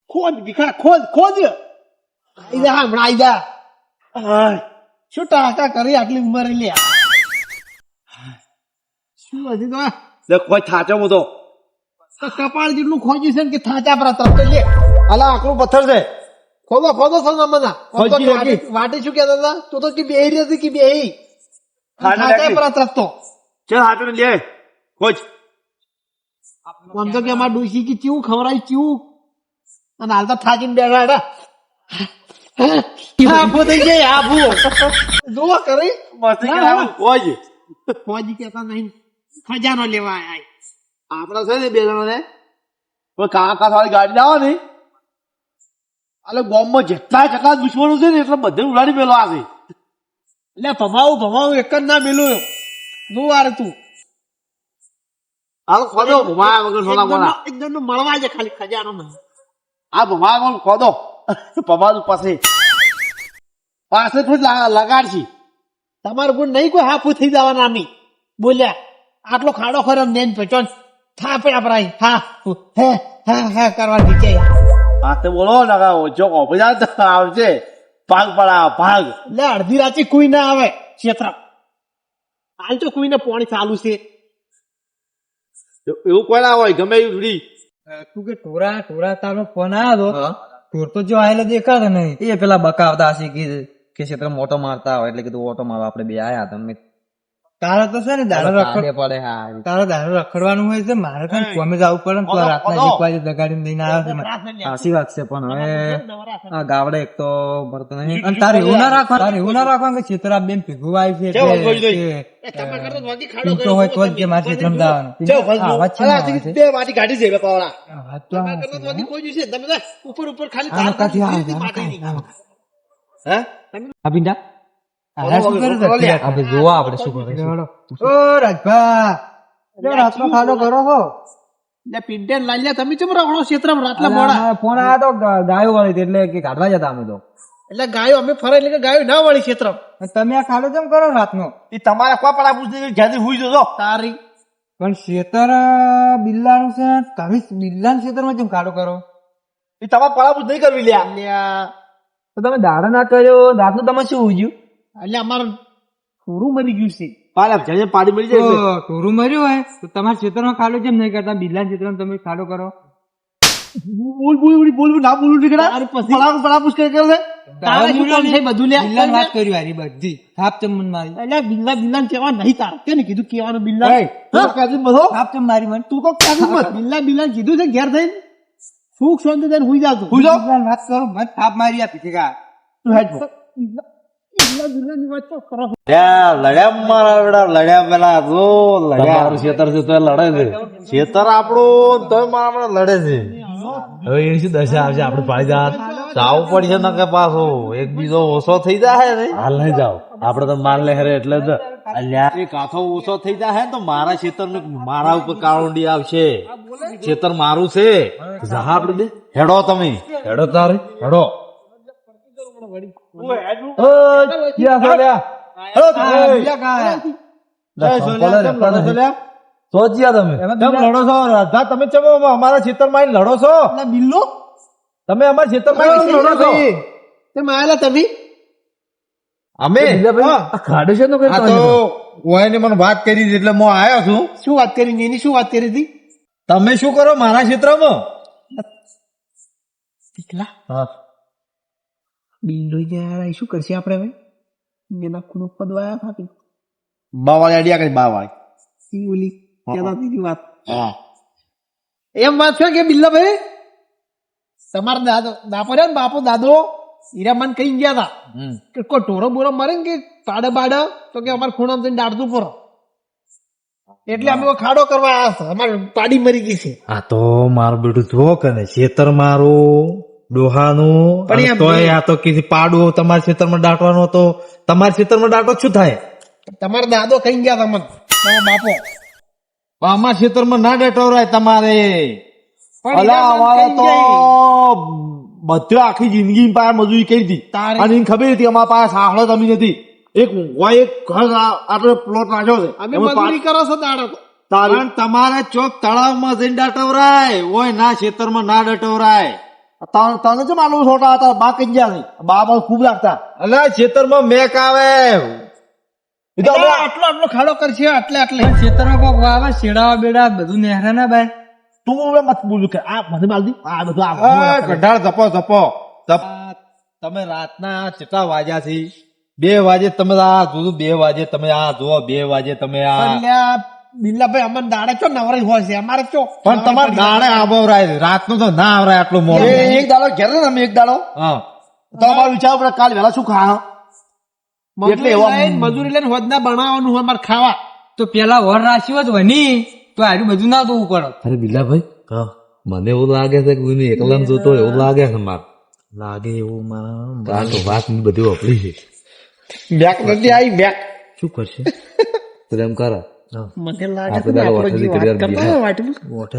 ખોદ ભીખા ખોદ ખોદ આઈ જા હમણાં આઈ જા શું ટાકા કરી આટલી ઉંમરે લે શું હજી તો કોઈ થાચો બધો કપાળ જેટલું ખોજ્યું છે ને કે થાચા પર તરત લે અલા આકરું પથ્થર છે ખોદો ખોદો સોના ખોજી નાખી. વાટી શું કહેતા હતા તું તો કે બેહી રહી હતી કે બેહી થાચા પર તરત તો ચલ હાથે લે ખોજ આમ તો કે અમાર ડોશી કે ચીવું ખવડાવી ચીવું અને હાલ તો થાચીને બેઠા હતા આભો થઈ જાય આભો જોવો કરી મસ્તી કરાવું ખોજ ખોજી કેતા નહીં ખજાનો લેવા આય આપડા છે ને બે જણા ને કોઈ કાકા વાળી ગાડી લાવો ને એટલે બોમ્બમાં જેટલા દુશ્મનો છે ને એટલે બધે ઉડાડી પેલો આવે એટલે ભમાવું એક જ ના મેલું નું વાર તું હાલ ખોદો ભમા વગર સોના બોલા એકદમ મળવા છે ખાલી ખજાનો નહીં આ ભમા વગર ખોદો ભમા પાસે પાસે થોડી લગાડશી તમારું ગુણ નહીં કોઈ હાફું થઈ જવાના આમી બોલ્યા આટલો ખાડો ખરો નેન પચોન થાપે આપરાઈ હા હે હા કરવા નીચે હા તે બોલો લગા ઓછો કોપી આવશે ભાગ પડા ભાગ એટલે અડધી રાતે કોઈ ના આવે ક્ષેત્ર હાલ તો કોઈને પાણી ચાલુ છે એવું કોઈ ના હોય ગમે એવું ફ્રી તું કે ટોરા તારો ફોન આવ્યો હતો ટોર તો જો આયેલો દેખાતો નહીં એ પેલા બકાવતા હશે કે ક્ષેત્ર મોટો મારતા હોય એટલે કીધું ઓટો મારવા આપણે બે આયા તમે તારે તો છે ને દાડો પડે હા તારે દાડો રખડવાનું હોય છે મારે કાંઈ કોમે જવું પડે ને તો રાતના એક વાગે જગાડીને લઈને આવે છે સાચી વાત છે પણ હવે આ ગાવડે એક તો ભરતો નહીં અને તારે એવું ના રાખવાનું કે ક્ષેત્ર બેન ભેગું આવી છે તો હોય તો જ કે મારે ક્ષેત્રમાં જવાનું વાત છે ને બે માટી કાઢી છે પાવડા વાત તો આ છે. ઉપર ઉપર ખાલી આનો કાંથી આવે છે, આનો કાંઈ આવે. હે આ પિંડા આ શું કરે છે? આપણે જોવા આપણે શું કરે છે. ઓ રાજભા જો રાતનો ખાડો કરો છો એટલે પિંટેન લાલ્યા તમે ચમ રખડો ક્ષેત્રમાં રાતના મોડા ફોન આવ્યો તો ગાયો વાળી હતી એટલે કે કાઢવા જતા અમે તો એટલે ગાયો અમે ફરે એટલે કે ગાયો ના વાળી ક્ષેત્ર તમે આ ખાડો કેમ કરો રાતનો એ તમારે કોઈ પડા પૂછતી ઘેરથી હુઈ જજો તારી પણ ખેતર બિલ્લાનું છે તમે બિલ્લાના ખેતરમાં કેમ ખાડો કરો એ તમારે પડા પૂછ નહીં કરવી લ્યા અલ્યા તો તમે દાડા ના કર્યો રાતનું તમે શું ઉજ્યું એટલે અમારું થોડું મરી ગયું છે પાલા જજે પાડી મળી જાય એટલે. ટોરું મર્યું હોય તો તમારા ખેતરમાં ખાડો કેમ નહીં કરતા બિલ્લાના ખેતરમાં તમે ખાડો કરો બોલ ના બોલું નીકળા તારી પછી પડા પૂછ કરી કરે તારે શું કામ છે બધું લ્યા બિલ્લાની વાત કરી હારી બધી થાપ ચમન મારી એટલે બિલ્લા કેવા નહીં તાર કે ને કીધું કેવાનું બિલ્લા બધો થાપ ચમ મારી મને તું તો કાઢું મત બિલ્લા કીધું છે ઘેર થઈને સુખ શાંતિ થઈને હુઈ જાતું હુઈ જાઓ. બિલ્લાની વાત કરો મને થાપ મારી આપી છે કા તું હેડ પો. બિલ્લાની વાત તો કરો લડ્યા મારા બેટા લડ્યા પેલા તો લડ્યા ખેતર છે તો લડે છે ખેતર આપણું તો મારા લડે છે હવે એની શું દશા આવશે આપડે પાડી જા જાવું પડશે ને કે પાછો એક બીજો ઓછો થઈ જાય ને હાલ નહીં જાવ આપડે તો માર લે હેરે એટલે જ અલ્યા એ કાથો ઓછો થઈ જાય ને તો મારા ખેતર ને મારા ઉપર કાળુંડી આવશે ખેતર મારું છે જા આપડે બે હેડો તમે હેડો તારે હેડો લડો છો રાધા તમે ચલો અમારા ખેતરમાં લડો છો એટલે બિલ્લો તમે અમારા ખેતરમાં લડો છો તે માયેલા તમે અમે ખાડો છે ઓયને મને વાત કરી હતી એટલે હું આવ્યો છું શું વાત કરી એની શું વાત કરી હતી તમે શું કરો મારા ક્ષેત્રમાં દીકલા હા બિલ્લો યાર શું કરશે આપણે હવે એના ખૂણો પદવાયા થાકી બાવાળી આડિયા કરી બાવાળી ઓલી કહેતા હતી વાત હા એમ વાત છે કે બિલ્લા ભાઈ તમારા દાપો છે ને બાપો દાદો હીરા મન કઈ ગયા હતા કે કોઈ ઢોરો બોરો મરે ને કે પાડે બાડે તો કે અમારે ખૂણામાં જઈને દાડતું પર એટલે અમે ખાડો કરવા આવ્યા હતા અમારે પાડી મરી ગઈ છે આ તો મારું બેટું જો કે ને ખેતર મારું ડોહાનું પણ એમ તોય આ તો કીધી પાડું તમારા ખેતરમાં દાટવાનો તો તમારા ખેતરમાં દાટો શું થાય તમારા દાદો કઈ ગયા હતા મન તમારા બાપો અમારા ખેતરમાં ના ડટોરાય તમારે પણ અલા હીરા મન અમારે કઈ તો જાય. બધે આખી જિંદગી પાસે મજૂરી કરી હતી તારે- અને એને ખબર હતી અમારા પાસે સાહળો જમીન હતી એક ઊંઘવા એક ઘર આટલો પ્લોટ નાખ્યો છે અમે એમાં મજૂરી કરો છો દાડો પણ તમારે ચોક તળાવમાં જઈને દાટવરાય ઓય ના ખેતરમાં ના ડટવરાય તને કેમ આટલું છોટા હતા બા કઈ ગયા નહીં બા બા ખૂબ લાગતા અલા ખેતરમાં મેક આવે એ તો એટલે આટલો આટલો ખાડો કરશે આટલે ખેતરમાં કોક વાવે શેડાવા બેડા બધું નેહરે ના ભાઈ તું હવે મત બોલું કે આ મને માલ દી આ બધું આ કઢાળ જપો તમે રાતના કેટલા વાગ્યા છે 2 વાગે તમે આ જોજો 2 વાગે તમે આ જુઓ 2 વાગે તમે આ બિલ્લાભાઈ અમને દાડે ચો નવરાઈ હોય છે અમારે ચો પણ તમારે દાડે આવરાય રાતનું તો ના આવરાય આટલું મોડું એક દાડો ઘેર ને અમે એક દાડો હા તો અમારે વિચાર પડે કાલ વેલા શું ખા મજૂરી લઈને હોદના બનાવવાનું હોય અમારે ખાવા તો પેલા વર રાશિઓ જ વની તો આટલું બધું ના જોવું પડે. અરે બિલાભાઈ મને એવું લાગે છે કે હું એકલા જોતો એવું લાગે છે મારે લાગે એવું મારા તો વાત બધી વાપરી છે મેક નથી આવી મેક શું કરશે તો એમ કરે મને લાગે આપણે છે દાડો આપણે વાટેલી જે વાત કરી કરતા હોય વાટલું. મોટે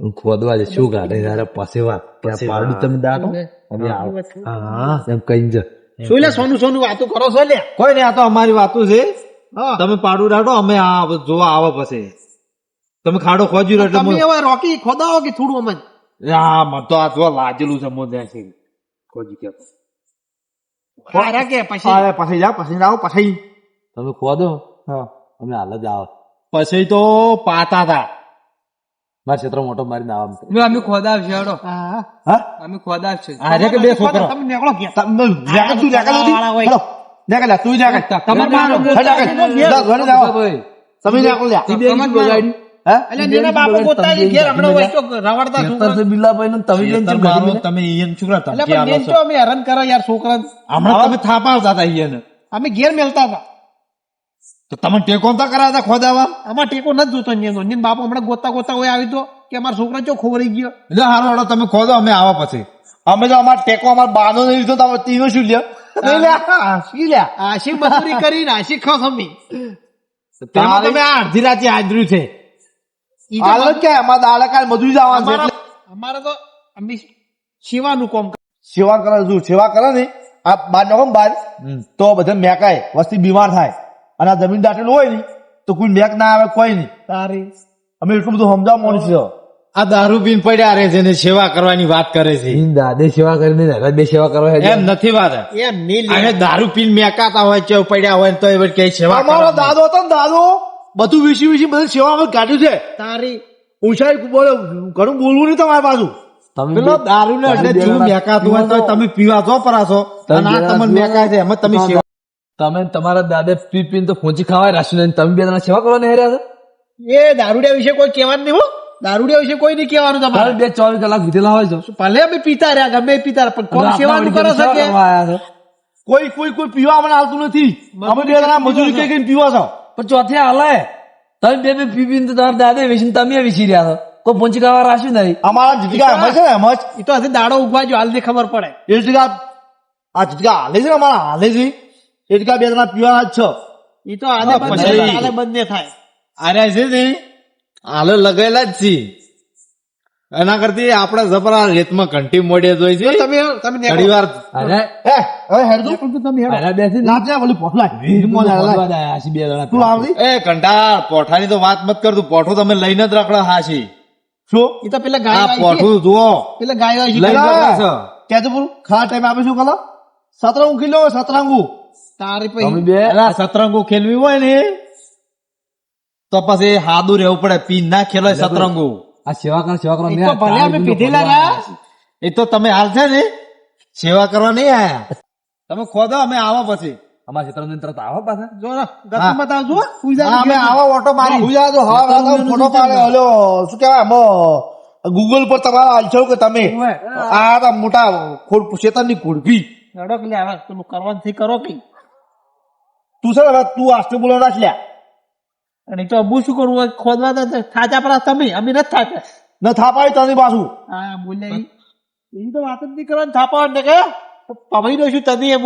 હું ખોદવા છે શું કાઢે યાર પાસે વાત ત્યાં પાડું તમે દાડો અમે આવો હા એમ કઈ જ શું લે સોનું વાતો કરો છો લે કોઈ નહીં આ તો અમારી વાતો છે હા. તમે પાડું રાડો અમે આ જોવા આવો પછી તમે ખાડો ખોજી રહ્યો તમે એટલે હવે રોકી ખોદાવો કે થોડું અમને હા મને તો આ જોવા લાગેલું છે મોજે છે ખોજી કે હારા કે પછી પછી જાઓ પછી તમે ખોદો હા અમે હાલ જ આવો પછી તો પાતા હતા મારા ક્ષેત્ર મોટો મારીને આવો જો અમે ખોદાવશે હેડો હા હા અમે ખોદાવશે અરે કે બે છોકરા તમે નીકળો કે તમે જાગા તું જાગા તું હેલો જાગા તું જાગા તમારે મારો તમે જાગો લ્યા હે એટલે નેના બાપુ ગોતા ઈ ઘેર હમણાં હોય તો રવાડતા છોકરા બિલાભાઈ ને તમે બેન ચમ ઘડી તમે ઈયન છોકરા એટલે તમે પણ બેન તો અમે હેરાન કરો યાર છોકરા હમણાં તમે થાપાવતા હતા ઈયન અમે ઘેર મેલતા હતા તો તમે ટેકો નતા કરાવતા ખોદાવા આમાં ટેકો નથી જોતો ને બાપુ હમણાં ગોતા હોય આવી તો કે અમારા છોકરા ચો ખોવરાઈ ગયો એટલે હારો હારો તમે ખોદો અમે આવા પછી અમે તો અમાર ટેકો અમાર બાનો નહીં લીધો તો તીનો શું લ્યો શી લ્યા આશી મજૂરી કરીને આશી ખાવ અમે તેમાં તમે આ અડધી રાતે હાજરું છે ઈ તો હાલ કે અમાર દાડા કાલ મજૂરી જવાનું છે એટલે અમારે તો અમે સેવાનું કામ સેવા કરે જો સેવા કરે ને આ બાર નો બાર તો બધા મેકાય વસ્તી બીમાર થાય અને આ જમીન દાટેલું હોય ને તો કોઈ મેક ના આવે કોઈ નહીં તારી અમે એટલું બધું સમજાવ માણસ છે આ દારૂ પીને પડ્યા રહે છે ને સેવા કરવાની વાત કરે છે દાદે સેવા કરીને દાદા બે સેવા કરવા એમ નથી વાત એમ નહીં લે અને દારૂ પીને મેકાતા હોય છે પડ્યા હોય તો એ કઈ સેવા અમારો દાદો હતો ને દાદો બધું વિસી બધું સેવા કાઢ્યું છે તારી ઊંચાઈ બોલો ઘણું બોલવું નહીં તમારી બાજુ તમે પેલો દારૂ ને એટલે જીવ મેકાતું હોય તો તમે પીવા જો પરાશો અને આ તમને મેકાય છે એમાં તમે સેવા તમે તમારા દાદે પી પીને તો પહોંચી ખાવાય રાખ્યું ને તમે બે જણા સેવા કરવા નહીં રહ્યા છો એ દારૂડિયા વિશે કોઈ કહેવાનું નહીં હો દારૂડિયા વિશે કોઈ નહીં કહેવાનું તમારે બે 24 કલાક વીતેલા હોય છો ભલે અમે પીતા રહ્યા ગમે એ પીતા રહ્યા, પણ કોણ સેવાનું કરો છો કે કોઈ કોઈ કોઈ પીવા મને આવતું નથી અમે બે જણા મજૂરી કઈ કઈ પીવા છો પણ ચોથે હાલે તમે બે બે પી પીને તો તમારા દાદે વેચીને તમે વિસી રહ્યા છો કોઈ પહોંચી ખાવા રાખ્યું નહીં અમારા જીતકા એમ છે ને એમ જ એ તો હજી દાડો ઉગવા જો હાલથી ખબર પડે એ જીતકા આ જીતકા હાલે છે ને અમારા હાલે છે એ જીતકા બે જણા પીવાના જ છો એ તો આને બંધ પછી- થાય, આને બંધ નહીં થાય અરે છે ને હાલો લગાયેલા જ છે એના કરતી આપણે જબરા રેતમાં ઘંટી મોડે જોઈ છે તમે તમે નીકળો. ઘણી વાર અરે હે હવે હેડ નીકળો તો તમે હેડો. અરે બેસી લાપ જા બોલી પોઠલા વીરમાં લાલા બે જણા તું આવડી એ કંટાળ પોઠાની તો વાત મત કર તું પોઠું તમે લઈને જ રખડા હાશી શું એ તો પેલા ગાય આ આવી છે. પોઠું જુઓ પેલા ગાય આવી છે. લઈને રખડા છે ક્યાં બોલું ખરા ટાઈમે આપે શું કલા સતરંગુ કિલો સતરંગુ તારી તમે પછી બે અલા સતરંગુ ખેલવી હોય ને તો પછી હાદું રહેવું પડે પી ના ખેલાય સતરંગુ આ સેવા કરો એ તો ભલે અમે પીધેલા રહ્યા એ તો તમે હાલ છે ને સેવા કરવા નહીં આયા તમે ખોદો અમે આવો પછી અમારા ક્ષેત્રની તરત આવો પાછા જો ને, ગતિમાં તો આવજો, સુઈ જાજો. હા, અમે આવો ઓટો મારી હુજા તો હા હા ફોટો પાડે ઓલો શું કહેવાય ગૂગલ પર તમારા આલશો કે તમે આ તો મોટા શેતાનની કુડભી હેડો કે લે હવે પેલું કરવાનું થી કરો કઈ તું છે ને હવે તું આસ્તે બોલો નાખ લ્યા અને એ તો અબુ શું કરવું હોય? ખોદવા તો થાચા પર તમે અમે નથી થાચા ન થાપાય તની પાછું હા બોલ્યા એની તો વાત જ નહીં કરવાની થાપા ને કે પમાઈ દઉં છું તને એમ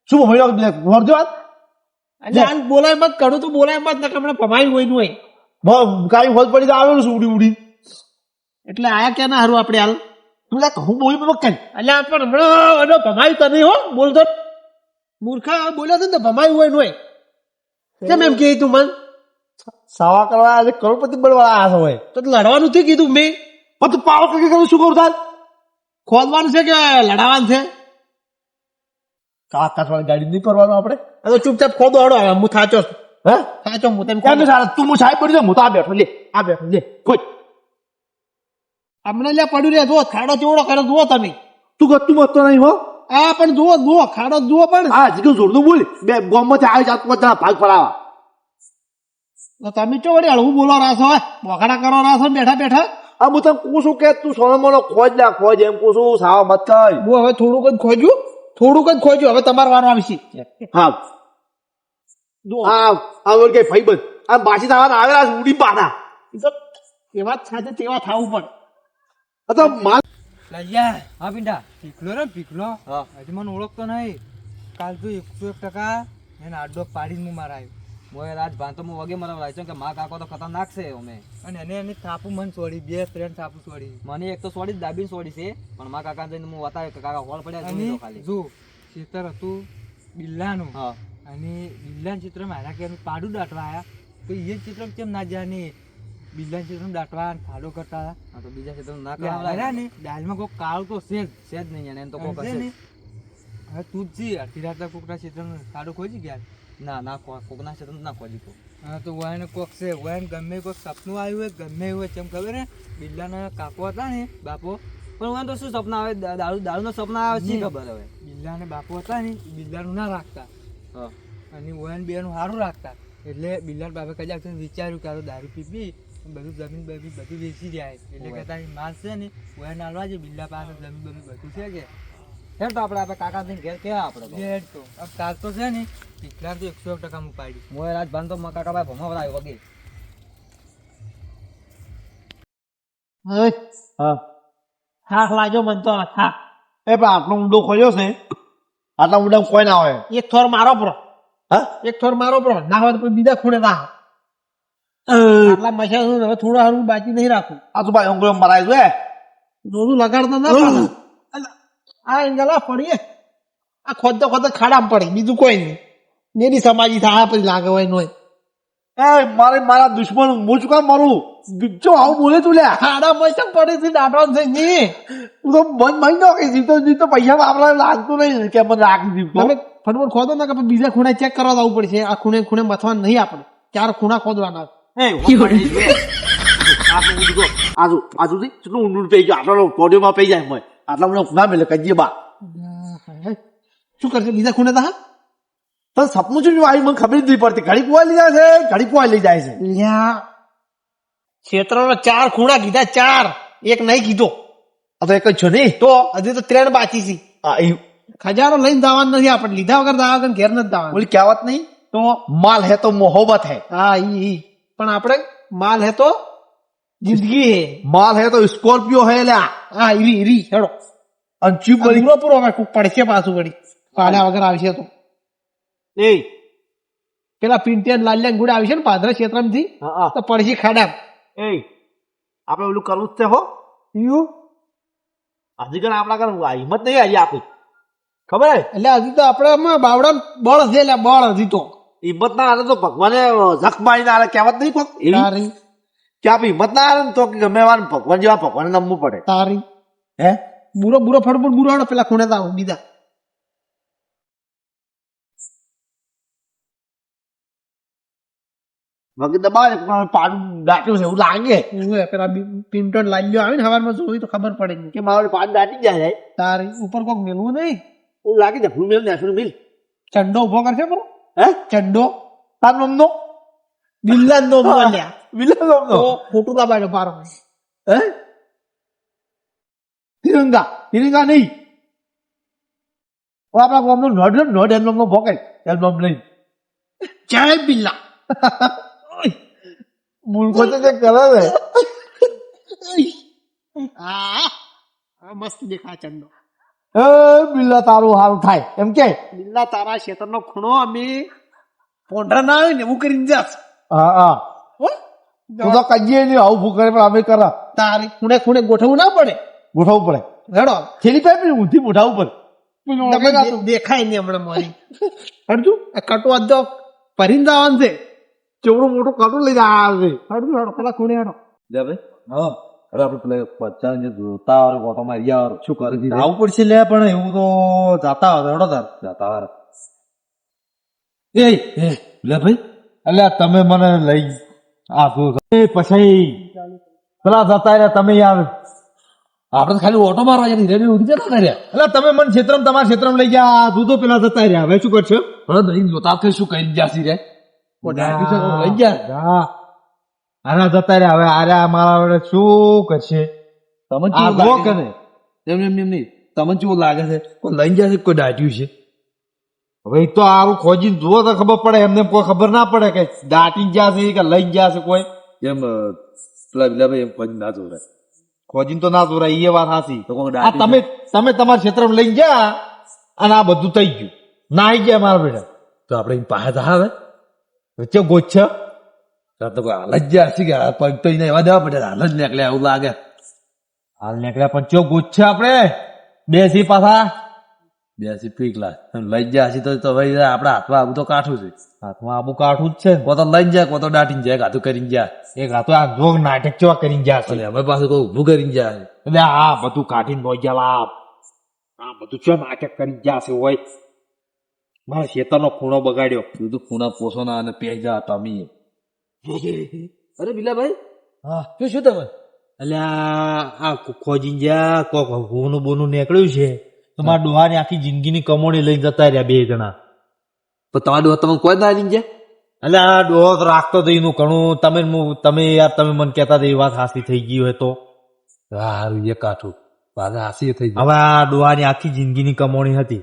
શું ભણ્યો વર્જો વાત એટલે હાલ બોલાય મત કરું તો બોલાય મત ને કે હમણાં પમાઈ હોય નું હોય કાંઈ હોજ પડી તો આવેલું છું ઉડી ઉડી એટલે આયા ક્યાં ના હારું આપણે હાલ તું લા હું બોલી પકડ એટલે આ પણ હમણાં એનો ભમાયું તને હો બોલતો મૂર્ખા બોલ્યો હતો ને તો ભમાયું હોય નું હોય કેમ એમ કે તું મન સાવા કરવા આજે કરોડપતિ બળવા આયા હોય તો લડવાનું થી કીધું મેં પણ તું પાવર કઈ કરું શું કરું તાર ખોદવાનું છે કે લડાવવાનું છે? કાકા થોડી ગાડી નહીં કરવાનું આપણે આ તો ચૂપચાપ ખોદો હડો હવે હું થાચો છું. હે થાચો હું તેમ કેમ કે સારા તું હું સાહેબ પડી જાઉં હું તો આ બેઠો લે આ બેઠો લે કોઈ હમણાં લ્યા પડ્યું રે જુઓ ખાડો ચેવડો કરે જુઓ તમે. તું ગતું મત નહીં હો આ પણ જુઓ જુઓ ખાડો જુઓ પણ. હા જીગર જોરનું બોલ બે ગોમમાંથી આવી જાત પોતા ભાગ પડાવા તો તમે ચો વળી હળવું બોલો રાસો બોખાડા કરો રાસો બેઠા બેઠા. આ હું તને કહું છું કે તું સોનો મોનો ખોજ ના ખોજ એમ કહું છું સાવા મત કર હું હવે થોડુંક જ ખોજ્યું હવે તમારો વારો આવશે. હા આ ઓળ કે ભાઈ બંધ આ બાસી થવાના આવેલા છે ઉડી પાછા એવા જ સાથે તેવા થવું પણ. આ તો માલ લાલ્યા હા પિંડા પીકલો રે પીકલો હજી મને ઓળખતો નહીં. કાલ તો 101% એને આડો પાડીને હું મારા આવ્યો. મોય રાત ભાન તો હું વગે મારા લાગ્યો કે મા કાકો તો ખતરનાક છે અમે. અને એને એની થાપુ મન છોડી બે ફ્રેન્ડ થાપુ છોડી. મને એક તો છોડી દાબીને છોડી છે પણ મા કાકા જઈને હું બતાવ્યો કે કાકા હોળ પડ્યા જોઈ લો ખાલી. જો ચિત્ર હતું બિલ્લાનું હા અને બિલ્લાનું ચિત્ર મારા કે પાડું દાટવા આયા તો એ ચિત્ર કેમ ના જાને બિલ્લાનું ચિત્ર દાટવા ખાડો કરતા હતા તો બીજા ચિત્ર ના કરાવલા ને દાલમાં કોઈ કાળું તો છે જ નહીં એને તો કોઈ હશે ને. હવે તું જ જી અડધી રાત કોકના ચિત્ર ખાડો ખોજી ગયા ના કોકના ચિત્ર ના ખોજી કો. હા તો વાયને કોક છે વાયને ગમે કોઈક સપનું આવ્યું હોય ગમે એવું હોય કેમ ખબર હે બિલ્લાના કાકો હતા ને બાપો પણ વાયને તો શું સપના આવે દારૂના સપના આવે છે ખબર હવે. બિલ્લાને બાપો હતા ને બિલ્લાનું ના રાખતા અને વાયને બેનું સારું રાખતા એટલે બિલ્લાના બાપે કદાચ વિચાર્યું કે દારૂ પીપી બધું જમીન બમીન બધું વેચી જાય એટલે કહેતા માલ છે ને વાયને આલવા છે બિલ્લા પાસે જમીન બમીન બધું છે કે હેડ તો આપણે કાકા ઘેર કેવા આપણે હેડ તો કાલ તો છે ને પીકલા તો 101% હું પાડી મોય રાત ભાન તો કાકા ભાઈ ભમા વરાયો વગે. હા થાક લાગ્યો મન તો થાક. એ પણ આટલો ઊંડો ખોલ્યો છે આટલા ઊંડા કોઈ ના હોય એક થોર મારો પ્રો હા એક થોર મારો પ્રો ના હોય તો બીજા ખૂણે ના આટલા મસા હવે થોડું હારું બાકી નહીં રાખું. આ તો ભાઈ અંગળો મરાય છે જોડું લગાડતા ના પાડે. આ એંગલા પડીએ આ ખોદતા ખોદતા ખાડામાં પડી બીજું કોઈ નહીં. નેની સમાજી થાય પછી લાગે હોય નો એ મારા દુશ્મન હું શું કામ મારું જો આવું બોલે તું લે ખાડા મસા પડે છે દાટવા છે નહીં. તું તો મન મારી દો કે જીવતો પૈસા વાપરા લાગતું નહીં કે મને રાખી દીધું તમે ફટફટ ખોદો ને કે બીજા ખૂણે ચેક કરવા જવું પડશે. આ ખૂણે ખૂણે મથવા નહીં આપણે 4 ખૂણા ખોદવાના. આજુ કેટલું ઊંડું પઈ ગયું આટલો પોડિયોમાં પઈ જાય આટલા મને ખૂણા મેલે કજીએ બા શું કરશે બીજા ખૂણે તા પણ સપનું શું આવ્યું મને ખબર જ નહીં પડતી ઘડી કુવા લઈ જાય છે ઘડી કુવા લઈ જાય છે ક્ષેત્રના 4 ખૂણા કીધા 4 એક નહીં કીધો આ તો એક જ છે નહીં તો હજી તો 3 બાકી છે. ખજાનો લઈને જવાનું નથી આપણે લીધા વગર જવા વગર ઘેર નથી જવાનું. બોલી કહેવત નહીં તો માલ હે તો મોહબ્બત હે હા ઈ પણ આપણે માલ હે તો જિંદગી હે. માલ હે તો સ્કોર્પિયો હે લ્યા હા ઈરી હેડો અને ચીપ વળી પૂરો હવે કોક પડશે પાછું વળી પાડ્યા વગર આવશે તો એ પેલા પિંટિયા લાલ્યા ગુડા આવશે ને પાદરા ક્ષેત્રમાંથી તો પડશે ખાડા. એ આપણે ઓલું કરવું જ છે હો હજી કણ આપણા કણ હિંમત નહીં હજી આપી ખબર હે એટલે હજી તો આપણે બાવડા બળ છે એટલે બળ હજી તો હિંમત ના આવે તો ભગવાને જખ મારીને આવે કહેવત નહીં કોક એવી તારી કે આપણે હિંમત ના આવે ને તો કે ગમે વાર ભગવાન જેવા ભગવાને નમવું પડે તારી હે બુરો ફટફટ બુરો હાડો પેલા ખૂણે તાવ બીજા વગર દબાવે પાડું દાટ્યું છે એવું લાગે પેલા પિન્ટો લાલ્યો આવે ને હવારમાં જોઈ તો ખબર પડે કે મારું પાડું દાટી જાય તારી ઉપર કોક મેલવું નહીં એવું લાગે છે ફૂલ મેલ ને મિલ ચંડો ઉભો કરશે બરો હે ચંડો તાર નમનો બિલ્લા નો બોલ્યા વિલન નમનો તો ખોટું દબાડ્યો પારો હે તિરંગા નહીં આપણા ગામનો નોટ એલ્બમનો ભોકે એલ્બમ નહીં જય બિલ્લા મૂર્ખો તો જે કરે છે મસ્ત દેખા ચંડો એ બિલ્લા તારું હારું થાય એમ કે બિલ્લા તારા ક્ષેત્રનો ખૂણો અમે પોંઢરા ના આવે ને એવું કરીને જાસ હા તું તો કજીએ નહીં આવું ભૂખ કરે પણ અમે કરા તારી ખૂણે ખૂણે ગોઠવવું ના પડે ગોઠવવું પડે હેડો થેલી પાઇપ ઊંધી મોઢા ઉપર દેખાય નહીં હમણાં મારી હડતું કટો અધો ભરીને જવાનું છે ચેવડું મોટું કટું લઈને આવ્યા છે હડતું હેડો પેલા ખૂણે હેડો હા અરે આપડે પેલા પચાસ જે જોતા હોય ઓટો મારી યાર શું કરે છે આવું પડશે લે પણ એવું તો જાતા હોય હેડો તાર જતા વાર એ લે ભાઈ અલ્યા તમે મને લઈ આ શું એ પછી પેલા જતા રહ્યા તમે યાર આપડે તો ખાલી ઓટો મારવા જતી રેડી ઉડી જતા રહ્યા એટલે તમે મને ક્ષેત્રમાં તમારા ક્ષેત્રમાં લઈ ગયા આ તું તો પેલા જતા રહ્યા હવે શું કરશો હવે દહીં જોતા વખતે શું કરી જાસી રે કોઈ ડાક્યુ છે તો લઈ ગયા હા આના જતા રહ્યા હવે આર્યા મારા વડે શું કરશે તમને આ કેવું જો લાગે કરે છે? એમ એમ એમ નહીં તમને કેવું લાગે છે કોઈ લઈ જશે કોઈ દાટ્યું છે હવે ઈ તો આરું ખોજીને જુઓ તો ખબર પડે એમને કોઈ ખબર ના પડે કે દાટી ગયા છે કે લઈ ગયા છે કોઈ એમ પેલા પેલા ભાઈ એમ કોઈ ના જોરે ખોજીને તો ના જોરાય એ વાત સાચી તો કોઈ આ દાટ્યું તમે તમે તમારા ક્ષેત્રમાં લઈ ગયા અને આ બધું થઈ ગયું ના આવી ગયા મારા બેટા તો આપડે એની પાસે જા હવે વચ્ચે ગોચ્છ તો કોઈ હાલ જ ગયા છે કે આ પગ તો એને એવા દેવા પડે હાલ જ નીકળ્યા એવું લાગે હાલ નીકળ્યા પણ ચો ગોચ્છ આપણે બેસી પાછા બેસી પીક લાગ લઈ ગયા છે તો ભાઈ આપડા હાથમાં આવું તો કાઠું છે હાથમાં આબુ કાઠું જ છે ને. કો તો લઈ જાય કો તો દાટીને જાય કાતું કરીને જાય એક આ તો આ જોગ નાટક કેવા કરીને ગયા છે અને અમે પાસે કોઈ ઊભું કરીને જાય એટલે આ બધું કાઢીને બોઈ ગયા આ બધું ચો નાટક કરી ગયા છે હોય મારા ખેતરનો ખૂણો બગાડ્યો તું તો ખૂણા પોસો ના અને પે જા તમે અરે બીલા ભાઈ હા શું શું તમે એટલે આ ખોજીને જ્યાં કોક હોનું બોનું નીકળ્યું છે તો મારા ડોહાની આખી જિંદગીની કમોણી લઈને જતા રહ્યા બે જણા પણ તમારા ડોહા તમે કોઈ ના લઈને જાય એટલે આ ડોહો તો રાખતો હતો એનું ઘણું તમે યાર તમે મને કહેતા હતા એ વાત હાસી થઈ ગઈ હોય તો હારું એ કાઠું પાછા હાસી થઈ જાય હવે આ ડોહાની આખી જિંદગીની કમોણી હતી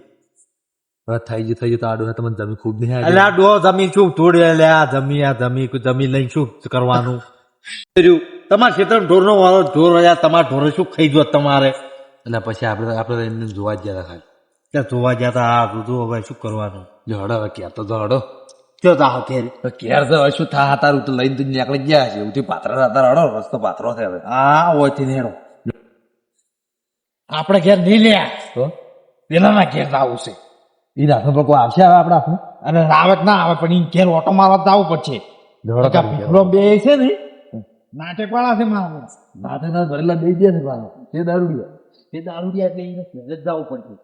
હવે થઈ ગયું તો આ ડોહા તમને જમીન ખૂબ નહીં એટલે આ ડોહો જમીન શું થોડી એટલે આ જમીન લઈને શું કરવાનું તમારા ક્ષેત્રમાં ઢોરનો વાળો ઢોર રહ્યા તમારા ઢોરે શું ખાઈ જો તમારે એટલે પછી આપણે એમને જોવા જ ગયા ખાલી ત્યાં જોવા ગયા તા આ બધું હવે શું કરવાનું જો હડો હવે ક્યાં તો હડો કયો તા ઘેર ક્યારે તો હવે શું થા તારું તો લઈને તો નીકળી ગયા છે એવું પાત્ર હતા હડો રસ્તો પાથરો છે હવે આ હોય નેડો આપણે ઘેર નહીં લે તો પેલાના ઘેર આવું છે એ રાખો પર કોઈ આવશે હવે આપડે આપણું અને આવે કે ના આવે પણ ઈ ઘેર ઓટો મારવા તો આવવું પડશે ભીખડો બે છે ને નાટક વાળા છે મારા નાથે ના ભરેલા દઈ દે છે પાછો તે દારૂડિયા એટલે એને જવું પડશે